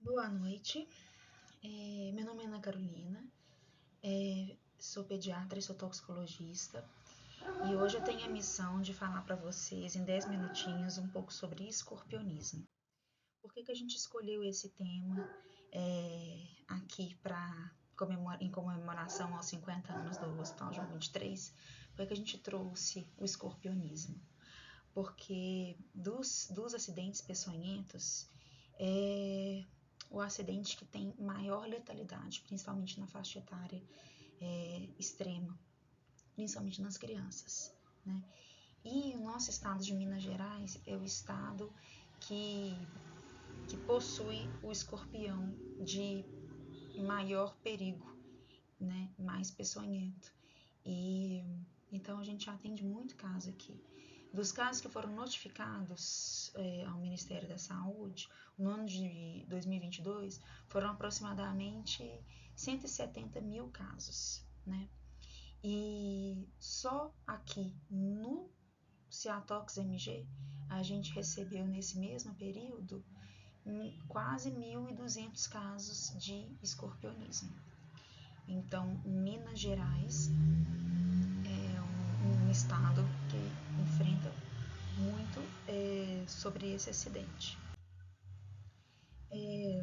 Boa noite, meu nome é Ana Carolina, sou pediatra e sou toxicologista e hoje eu tenho a missão de falar para vocês em 10 minutinhos um pouco sobre escorpionismo. Por que a gente escolheu esse tema aqui em comemoração aos 50 anos do Hospital João 23? Por que a gente trouxe o escorpionismo? Porque dos acidentes peçonhentos, o acidente que tem maior letalidade, principalmente na faixa etária extrema, principalmente nas crianças, né? E o nosso estado de Minas Gerais é o estado que possui o escorpião de maior perigo, né? Mais peçonhento. E então a gente atende muito caso aqui. Dos casos que foram notificados ao Ministério da Saúde, no ano de 2022, foram aproximadamente 170 mil casos, né? E só aqui no Ciatox MG, a gente recebeu nesse mesmo período quase 1.200 casos de escorpionismo. Então, Minas Gerais é um estado que enfrenta muito sobre esse acidente. E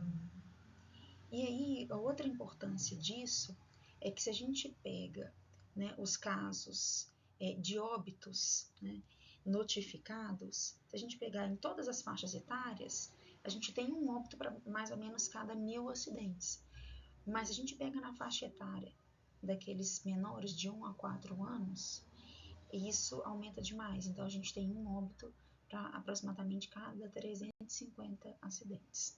aí, a outra importância disso é que se a gente pega, né, os casos de óbitos, né, notificados, se a gente pegar em todas as faixas etárias, a gente tem um óbito para mais ou menos cada 1.000 acidentes. Mas se a gente pega na faixa etária daqueles menores de 1 a 4 anos, isso aumenta demais. Então, a gente tem um óbito para aproximadamente cada 350 acidentes.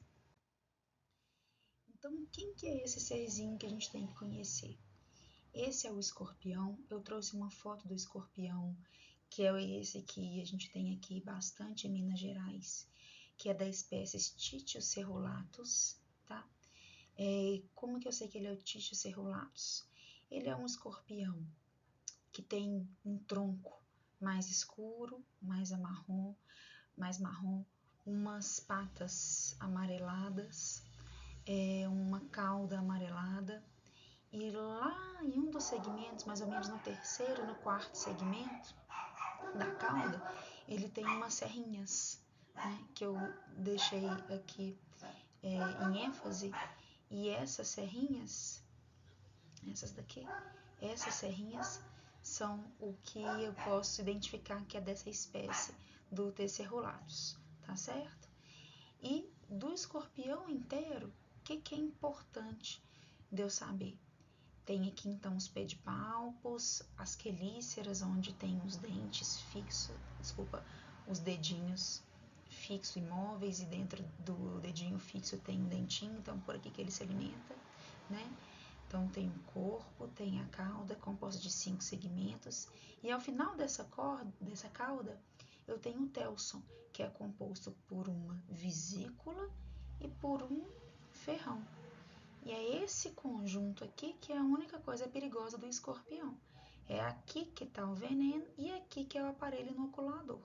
Então, quem que é esse serzinho que a gente tem que conhecer? Esse é o escorpião. Eu trouxe uma foto do escorpião, que é esse que a gente tem aqui bastante em Minas Gerais, que é da espécie Titius cerulatus, tá? Como que eu sei que ele é o Titius cerulatus? Ele é um escorpião que tem um tronco mais escuro, mais marrom, umas patas amareladas, uma cauda amarelada, e lá em um dos segmentos, mais ou menos no terceiro, no quarto segmento da cauda, ele tem umas serrinhas, né, que eu deixei aqui em ênfase, e essas serrinhas são o que eu posso identificar que é dessa espécie do T. cerulatus, tá certo? E do escorpião inteiro, o que é importante de eu saber? Tem aqui então os pedipalpos, as quelíceras, onde tem os dentes fixos, os dedinhos fixos imóveis, e dentro do dedinho fixo tem um dentinho, então por aqui que ele se alimenta, né? Então tem o corpo, tem a cauda, composta de 5 segmentos, e ao final dessa cauda eu tenho o telson, que é composto por uma vesícula e por um ferrão. E é esse conjunto aqui que é a única coisa perigosa do escorpião. É aqui que está o veneno e aqui que é o aparelho inoculador.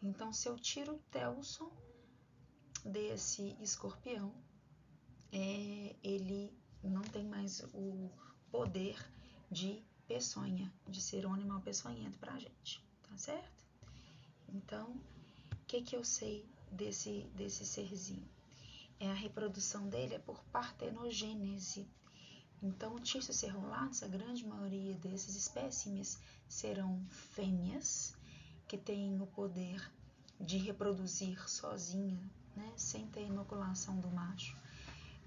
Então, se eu tiro o telson desse escorpião, ele não tem mais o poder de peçonha, de ser um animal peçonhento pra gente, tá certo? Então, o que eu sei desse serzinho? A reprodução dele é por partenogênese. Então, o Titius cerulatus, a grande maioria desses espécimes serão fêmeas, que têm o poder de reproduzir sozinha, né, sem ter inoculação do macho.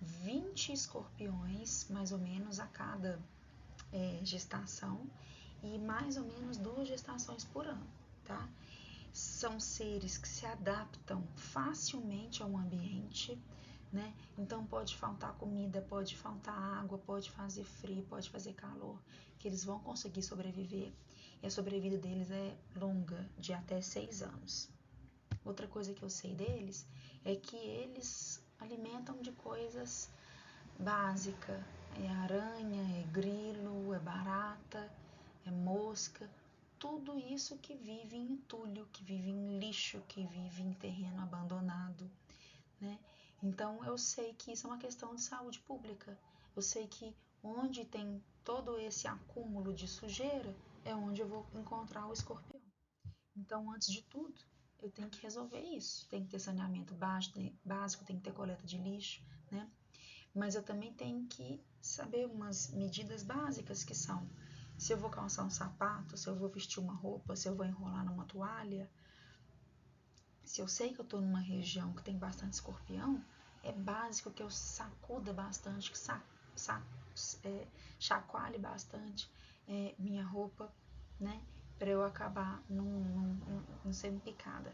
20 escorpiões, mais ou menos, a cada gestação, e mais ou menos 2 gestações por ano, tá? São seres que se adaptam facilmente ao ambiente, né? Então pode faltar comida, pode faltar água, pode fazer frio, pode fazer calor, que eles vão conseguir sobreviver, e a sobrevida deles é longa, de até 6 anos. Outra coisa que eu sei deles é que eles alimentam de coisas básicas, é aranha, é grilo, é barata, é mosca, tudo isso que vive em entulho, que vive em lixo, que vive em terreno abandonado, né? Então Então, eu sei que isso é uma questão de saúde pública. Eu sei que onde tem todo esse acúmulo de sujeira é onde eu vou encontrar o escorpião. Então, antes de tudo, eu tenho que resolver isso. Tem que ter saneamento básico, tem que ter coleta de lixo, né? Mas eu também tenho que saber umas medidas básicas que são: se eu vou calçar um sapato, se eu vou vestir uma roupa, se eu vou enrolar numa toalha. Se eu sei que eu estou numa região que tem bastante escorpião, é básico que eu sacuda bastante, que chacoalhe bastante minha roupa, né? Para eu acabar não sendo picada.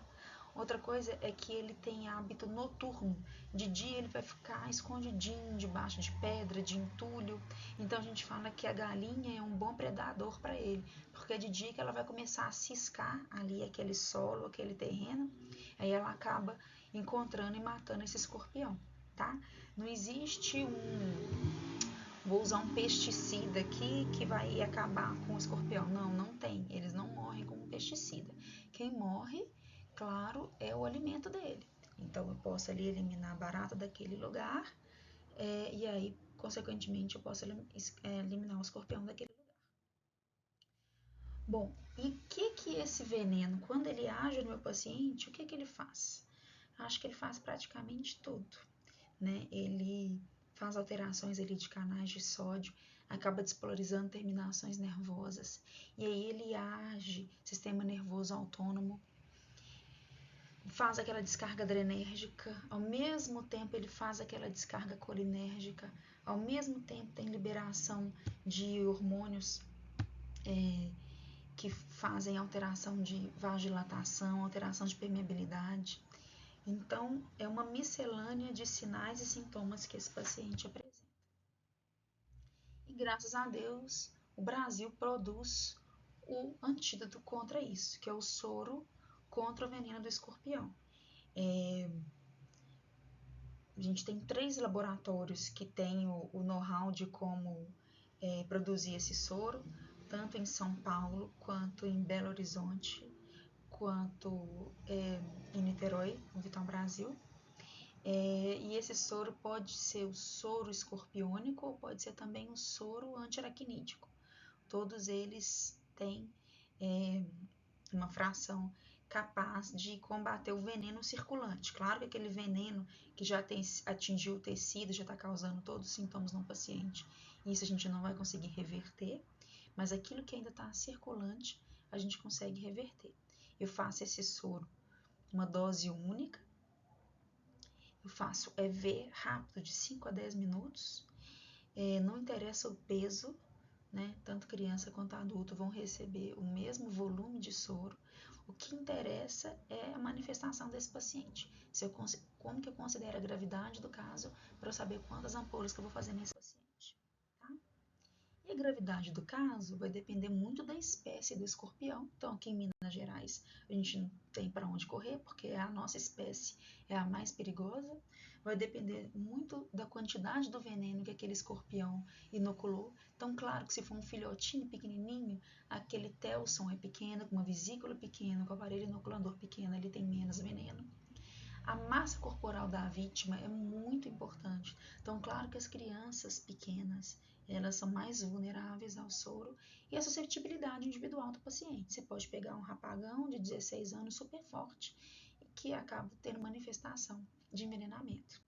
Outra coisa é que ele tem hábito noturno. De dia ele vai ficar escondidinho debaixo de pedra, de entulho. Então a gente fala que a galinha é um bom predador para ele, porque é de dia que ela vai começar a ciscar ali aquele solo, aquele terreno, aí ela acaba encontrando e matando esse escorpião, tá? Não existe vou usar um pesticida aqui que vai acabar com o escorpião. Não tem. Eles não morrem com um pesticida. Quem morre, claro, é o alimento dele. Então eu posso ali eliminar a barata daquele lugar e aí, consequentemente, eu posso eliminar o escorpião daquele lugar. Bom, e o que esse veneno, quando ele age no meu paciente, o que ele faz? Acho que ele faz praticamente tudo, né? Ele faz alterações ali de canais de sódio, acaba despolarizando terminações nervosas, e aí ele age, sistema nervoso autônomo, faz aquela descarga adrenérgica, ao mesmo tempo ele faz aquela descarga colinérgica, ao mesmo tempo tem liberação de hormônios que fazem alteração de vasodilatação, alteração de permeabilidade. Então, é uma miscelânea de sinais e sintomas que esse paciente apresenta. E graças a Deus, o Brasil produz o antídoto contra isso, que é o soro contra o veneno do escorpião. A gente tem 3 laboratórios que têm o know-how de como produzir esse soro, tanto em São Paulo, quanto em Belo Horizonte, quanto em Niterói, no Vitão Brasil. E esse soro pode ser o soro escorpiônico ou pode ser também o soro antiaracnídeo. Todos eles têm uma fração capaz de combater o veneno circulante. Claro que aquele veneno que já atingiu o tecido, já está causando todos os sintomas no paciente, isso a gente não vai conseguir reverter, mas aquilo que ainda está circulante, a gente consegue reverter. Eu faço esse soro, uma dose única, eu faço EV rápido de 5 a 10 minutos, não interessa o peso, né? Tanto criança quanto adulto vão receber o mesmo volume de soro. O que interessa é a manifestação desse paciente. Como que eu considero a gravidade do caso para eu saber quantas ampolas que eu vou fazer nesse paciente. Tá? E a gravidade do caso vai depender muito da espécie do escorpião. Então, aqui em Minas Gerais, a gente não tem para onde correr, porque a nossa espécie é a mais perigosa. Vai depender muito da quantidade do veneno que aquele escorpião inoculou. Então, claro que se for um filhotinho pequenininho, aquele telson é pequeno, com uma vesícula pequena, com o aparelho inoculador pequeno, ele tem menos veneno. A massa corporal da vítima é muito importante. Então, claro que as crianças pequenas, elas são mais vulneráveis ao soro e à suscetibilidade individual do paciente. Você pode pegar um rapagão de 16 anos super forte que acaba tendo manifestação de envenenamento.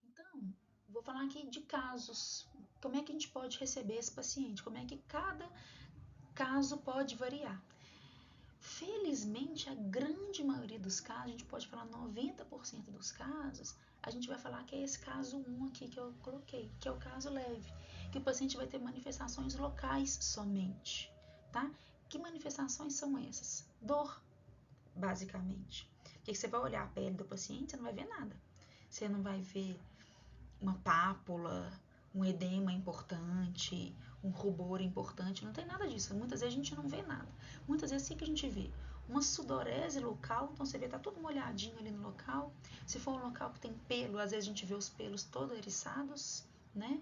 Então, vou falar aqui de casos. Como é que a gente pode receber esse paciente? Como é que cada caso pode variar? Felizmente, a grande maioria dos casos, a gente pode falar 90% dos casos, a gente vai falar que é esse caso 1 aqui que eu coloquei, que é o caso leve, que o paciente vai ter manifestações locais somente, tá? Que manifestações são essas? Dor, basicamente. Porque você vai olhar a pele do paciente, você não vai ver nada. Você não vai ver uma pápula, um edema importante, um rubor importante, não tem nada disso. Muitas vezes a gente não vê nada. Muitas vezes o que a gente vê? Uma sudorese local, então você vê, tá tudo molhadinho ali no local. Se for um local que tem pelo, às vezes a gente vê os pelos todos eriçados, né?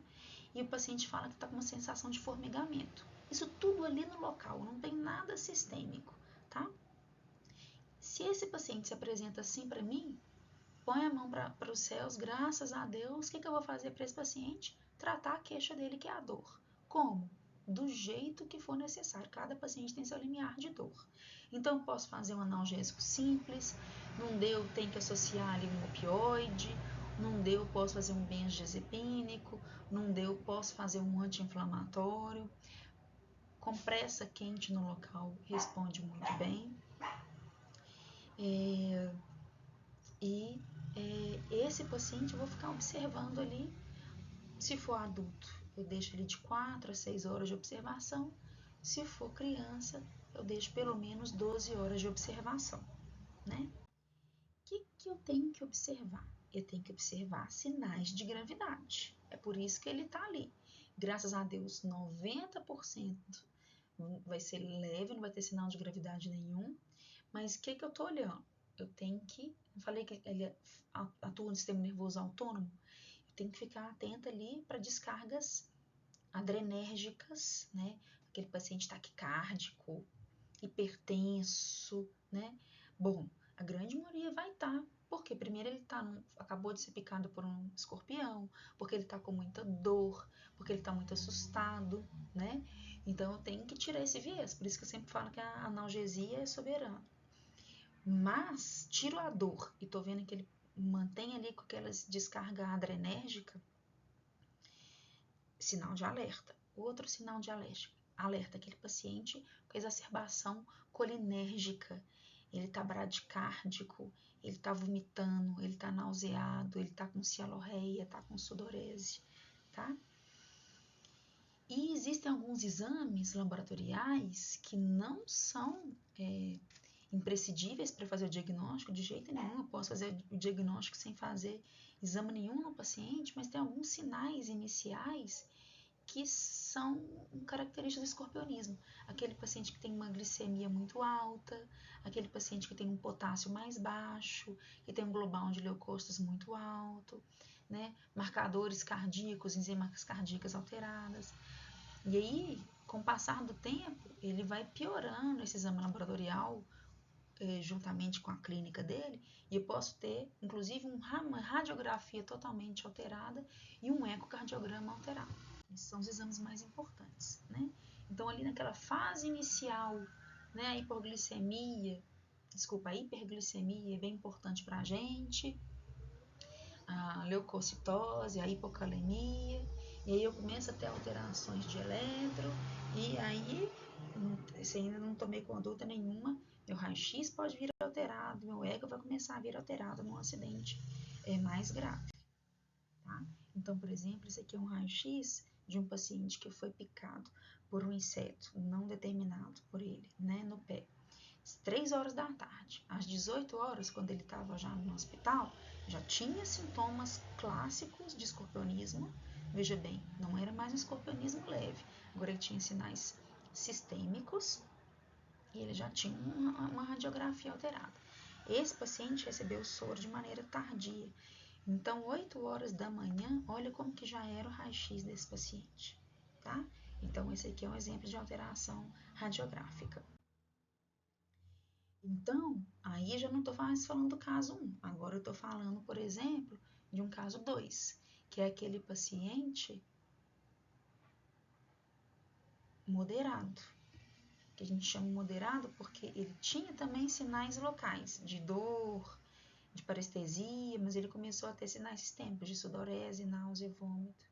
E o paciente fala que tá com uma sensação de formigamento. Isso tudo ali no local, não tem nada sistêmico, tá? Se esse paciente se apresenta assim para mim, põe a mão para os céus, graças a Deus, o que eu vou fazer para esse paciente? Tratar a queixa dele, que é a dor. Como? Do jeito que for necessário. Cada paciente tem seu limiar de dor. Então, eu posso fazer um analgésico simples, não deu, tem que associar ali um opioide, não deu, posso fazer um benzodiazepínico, não deu, posso fazer um anti-inflamatório. Compressa quente no local responde muito bem. Esse paciente eu vou ficar observando ali. Se for adulto, eu deixo ele de 4 a 6 horas de observação. Se for criança, eu deixo pelo menos 12 horas de observação, né? O que eu tenho que observar? Eu tenho que observar sinais de gravidade. É por isso que ele está ali. Graças a Deus, 90% vai ser leve, não vai ter sinal de gravidade nenhum. Mas o que eu estou olhando? Eu tenho que... Eu falei que ele atua no sistema nervoso autônomo. Eu tenho que ficar atenta ali para descargas adrenérgicas, né? Aquele paciente taquicárdico, hipertenso, né? Bom, a grande maioria vai estar, porque primeiro ele acabou de ser picado por um escorpião, porque ele está com muita dor, porque ele está muito assustado, né? Então eu tenho que tirar esse viés, por isso que eu sempre falo que a analgesia é soberana. Mas tiro a dor e tô vendo que ele mantém ali com aquelas descarga adrenérgica, sinal de alerta. Outro sinal de alerta, aquele paciente com exacerbação colinérgica, ele tá bradicárdico, ele tá vomitando, ele tá nauseado, ele tá com cialorreia, tá com sudorese, tá? E existem alguns exames laboratoriais que não são imprescindíveis para fazer o diagnóstico, de jeito nenhum. Eu posso fazer o diagnóstico sem fazer exame nenhum no paciente, mas tem alguns sinais iniciais que são características do escorpionismo. Aquele paciente que tem uma glicemia muito alta, aquele paciente que tem um potássio mais baixo, que tem um global de leucócitos muito alto, né? Marcadores cardíacos, enzimas cardíacas alteradas. E aí, com o passar do tempo, ele vai piorando esse exame laboratorial, juntamente com a clínica dele, e eu posso ter, inclusive, uma radiografia totalmente alterada e um ecocardiograma alterado. Esses são os exames mais importantes, né? Então, ali naquela fase inicial, né, a hiperglicemia é bem importante para a gente, a leucocitose, a hipocalemia, e aí eu começo a ter alterações de eletro, e aí, se ainda não tomei conduta nenhuma, meu raio-x pode vir alterado, meu eco vai começar a vir alterado num acidente mais grave, tá? Então, por exemplo, esse aqui é um raio-x de um paciente que foi picado por um inseto não determinado por ele, né, no pé. 3 horas da tarde, às 18 horas, quando ele estava já no hospital, já tinha sintomas clássicos de escorpionismo. Veja bem, não era mais um escorpionismo leve, agora ele tinha sinais sistêmicos e ele já tinha uma radiografia alterada. Esse paciente recebeu soro de maneira tardia. Então, 8 horas da manhã, olha como que já era o raio-x desse paciente, tá? Então, esse aqui é um exemplo de alteração radiográfica. Então, aí já não estou mais falando do caso 1. Agora eu estou falando, por exemplo, de um caso 2, que é aquele paciente moderado, que a gente chama moderado porque ele tinha também sinais locais de dor, de parestesia, mas ele começou a ter sinais sistêmicos de sudorese, náusea e vômito.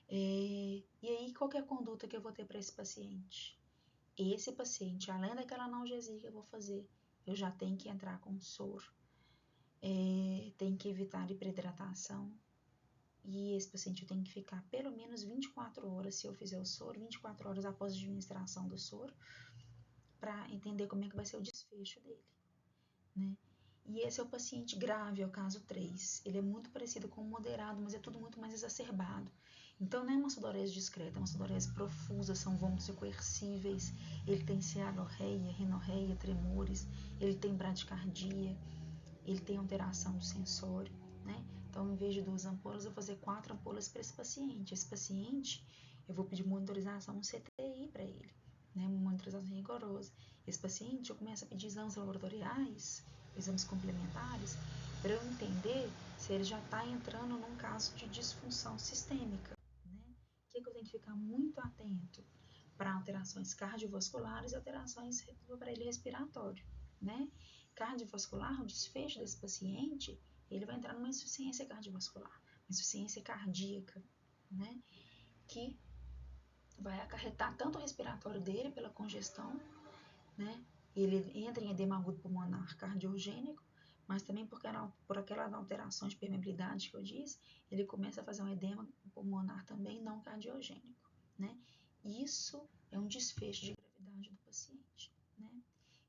E aí, qual que é a conduta que eu vou ter para esse paciente? Esse paciente, além daquela analgesia que eu vou fazer, eu já tenho que entrar com soro, tem que evitar hiperidratação, e esse paciente eu tenho que ficar pelo menos 24 horas, se eu fizer o soro, 24 horas após a administração do soro, para entender como é que vai ser o desfecho dele, né? E esse é o paciente grave, é o caso 3. Ele é muito parecido com o moderado, mas é tudo muito mais exacerbado. Então não é uma sudorese discreta, é uma sudorese profusa, são vômitos coercíveis, ele tem cialorreia, rinorreia, tremores, ele tem bradicardia, ele tem alteração do sensório, né? Então, em vez de 2 ampolas, eu vou fazer 4 ampolas para esse paciente. Esse paciente, eu vou pedir monitorização no CTI para ele, né? Uma monitorização rigorosa. Esse paciente, eu começo a pedir exames laboratoriais, exames complementares, entender se ele já está entrando num caso de disfunção sistêmica, né? O que eu tenho que ficar muito atento para alterações cardiovasculares e alterações do aparelho respiratório, né? Cardiovascular, o desfecho desse paciente, ele vai entrar numa insuficiência cardiovascular, uma insuficiência cardíaca, né? Que vai acarretar tanto o respiratório dele pela congestão, né? Ele entra em edema agudo pulmonar cardiogênico, mas também por aquela alteração de permeabilidade que eu disse, ele começa a fazer um edema pulmonar também não cardiogênico, né? Isso é um desfecho de gravidade do paciente, né?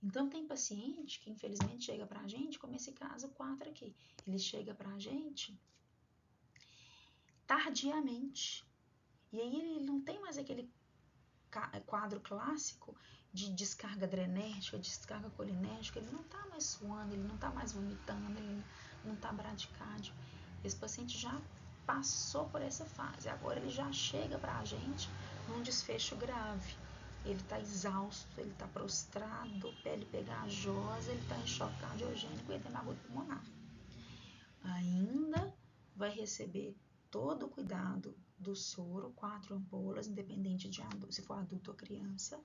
Então, tem paciente que infelizmente chega pra gente, como esse caso 4 aqui, ele chega pra gente tardiamente, e aí ele não tem mais aquele quadro clássico de descarga adrenérgica, descarga colinérgica, ele não está mais suando, ele não está mais vomitando, ele não está bradicárdio. Esse paciente já passou por essa fase, agora ele já chega para a gente num desfecho grave. Ele está exausto, ele está prostrado, pele pegajosa, ele está em choque cardiogênico e edema agudo pulmonar. Ainda vai receber todo o cuidado do soro, 4 ampolas, independente de se for adulto ou criança.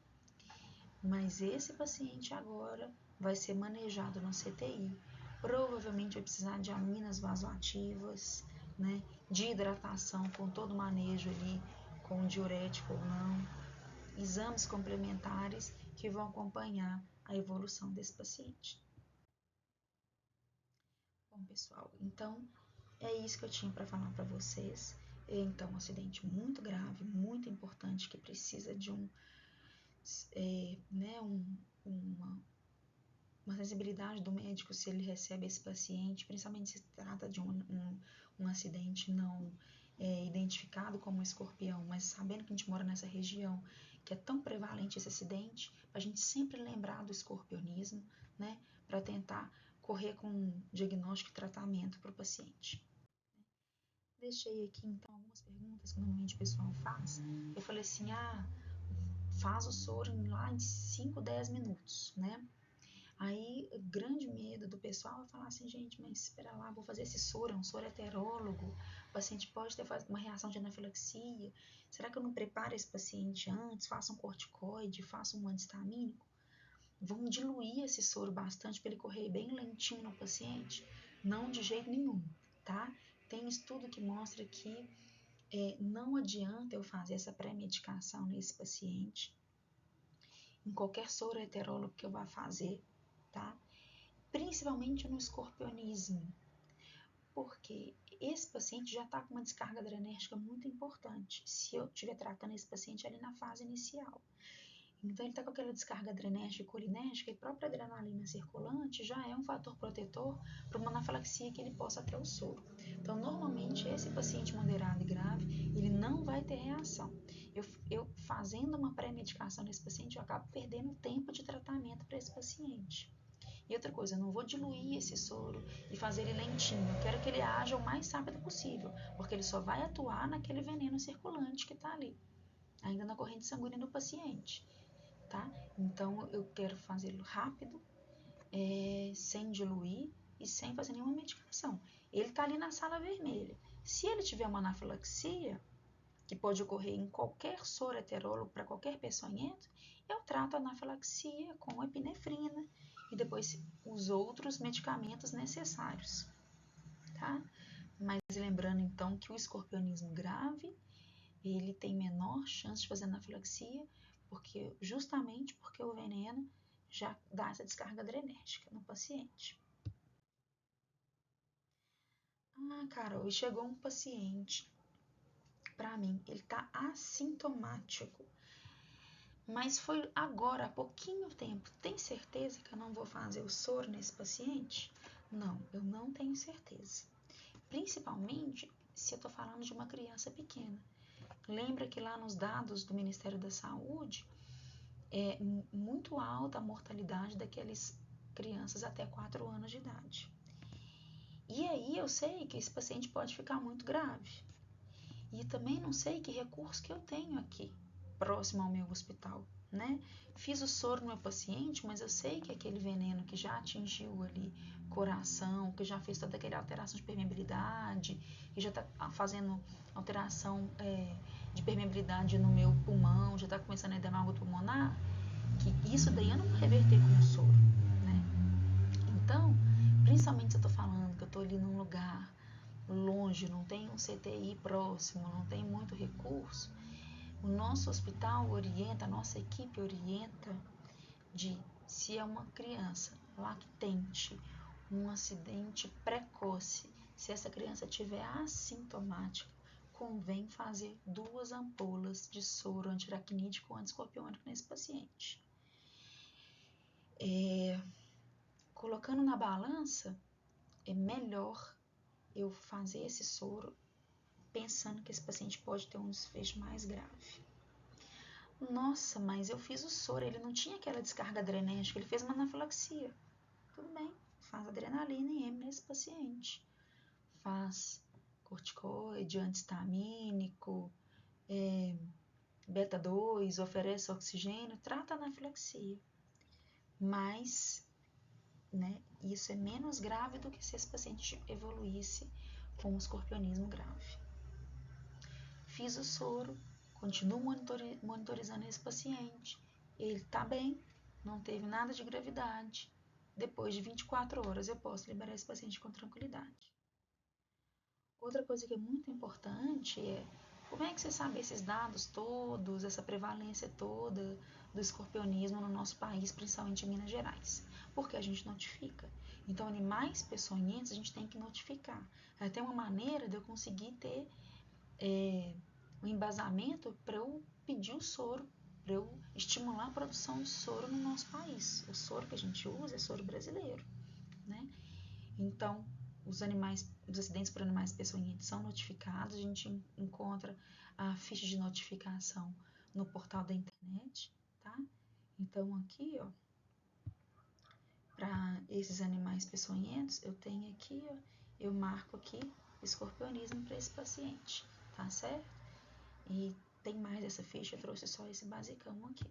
Mas esse paciente agora vai ser manejado no CTI. Provavelmente vai precisar de aminas vasoativas, né? De hidratação com todo o manejo ali, com diurético ou não. Exames complementares que vão acompanhar a evolução desse paciente. Bom, pessoal, então é isso que eu tinha para falar para vocês. Então, um acidente muito grave, muito importante, que precisa de uma sensibilidade do médico se ele recebe esse paciente, principalmente se trata de um acidente não identificado como escorpião, mas sabendo que a gente mora nessa região que é tão prevalente esse acidente, a gente sempre lembrar do escorpionismo, né, para tentar correr com diagnóstico e tratamento para o paciente. Deixei aqui então algumas perguntas que normalmente o pessoal faz. Eu falei assim, faz o soro lá em 5, 10 minutos, né? Aí, o grande medo do pessoal é falar assim, gente, mas espera lá, vou fazer esse soro, é um soro heterólogo, o paciente pode ter uma reação de anafilaxia, será que eu não preparo esse paciente antes, faço um corticoide, faço um antihistamínico? Vamos diluir esse soro bastante para ele correr bem lentinho no paciente? Não, de jeito nenhum, tá? Tem estudo que mostra que não adianta eu fazer essa pré-medicação nesse paciente, em qualquer soro heterólogo que eu vá fazer, tá? Principalmente no escorpionismo, porque esse paciente já está com uma descarga adrenérgica muito importante, se eu estiver tratando esse paciente ali na fase inicial. Então, ele está com aquela descarga adrenérgica e colinérgica, e a própria adrenalina circulante já é um fator protetor para uma anafilaxia que ele possa ter o soro. Então, normalmente, esse paciente moderado e grave, ele não vai ter reação. Eu fazendo uma pré-medicação nesse paciente, eu acabo perdendo tempo de tratamento para esse paciente. E outra coisa, eu não vou diluir esse soro e fazer ele lentinho. Eu quero que ele haja o mais rápido possível, porque ele só vai atuar naquele veneno circulante que está ali, ainda na corrente sanguínea do paciente. Tá? Então, eu quero fazê-lo rápido, sem diluir e sem fazer nenhuma medicação. Ele está ali na sala vermelha. Se ele tiver uma anafilaxia, que pode ocorrer em qualquer soro heterólogo para qualquer peçonhento, eu trato a anafilaxia com epinefrina e depois os outros medicamentos necessários. Tá? Mas lembrando então que o escorpionismo grave, ele tem menor chance de fazer anafilaxia, justamente porque o veneno já dá essa descarga adrenérgica no paciente. Carol, chegou um paciente para mim, ele está assintomático, mas foi agora, há pouquinho tempo. Tem certeza que eu não vou fazer o soro nesse paciente? Não, eu não tenho certeza. Principalmente se eu estou falando de uma criança pequena. Lembra que lá nos dados do Ministério da Saúde, é muito alta a mortalidade daquelas crianças até 4 anos de idade. E aí eu sei que esse paciente pode ficar muito grave. E também não sei que recurso que eu tenho aqui, próximo ao meu hospital, né? Fiz o soro no meu paciente, mas eu sei que aquele veneno que já atingiu ali coração, que já fez toda aquela alteração de permeabilidade, que já está fazendo alteração de permeabilidade no meu pulmão, já está começando a edema agudo pulmonar, que isso daí eu não vou reverter com o soro, né? Então, principalmente se eu tô falando que eu tô ali num lugar longe, não tem um CTI próximo, não tem muito recurso, o nosso hospital orienta, a nossa equipe orienta de se é uma criança lactente, um acidente precoce, se essa criança tiver assintomática, convém fazer 2 ampolas de soro antiracnídeo ou antiscorpiônico nesse paciente. Colocando na balança, é melhor eu fazer esse soro pensando que esse paciente pode ter um desfecho mais grave. Nossa, mas eu fiz o soro, ele não tinha aquela descarga adrenérgica, ele fez uma anafilaxia. Tudo bem, faz adrenalina em M nesse paciente. Faz corticoide, antihistamínico, beta 2, oferece oxigênio, trata a anafilaxia. Mas, né, isso é menos grave do que se esse paciente evoluísse com um escorpionismo grave. Fiz o soro, continuo monitorizando esse paciente. Ele está bem, não teve nada de gravidade. Depois de 24 horas eu posso liberar esse paciente com tranquilidade. Outra coisa que é muito importante é como é que você sabe esses dados todos, essa prevalência toda do escorpionismo no nosso país, principalmente em Minas Gerais? Porque a gente notifica. Então, animais peçonhentos a gente tem que notificar. Tem uma maneira de eu conseguir ter um embasamento para eu pedir o soro, para eu estimular a produção de soro no nosso país. O soro que a gente usa é soro brasileiro, né? Então, os acidentes por animais peçonhentos são notificados, a gente encontra a ficha de notificação no portal da internet, tá? Então, aqui, ó, para esses animais peçonhentos, eu tenho aqui, ó, eu marco aqui escorpionismo para esse paciente, tá certo? E tem mais essa ficha, eu trouxe só esse basicão aqui.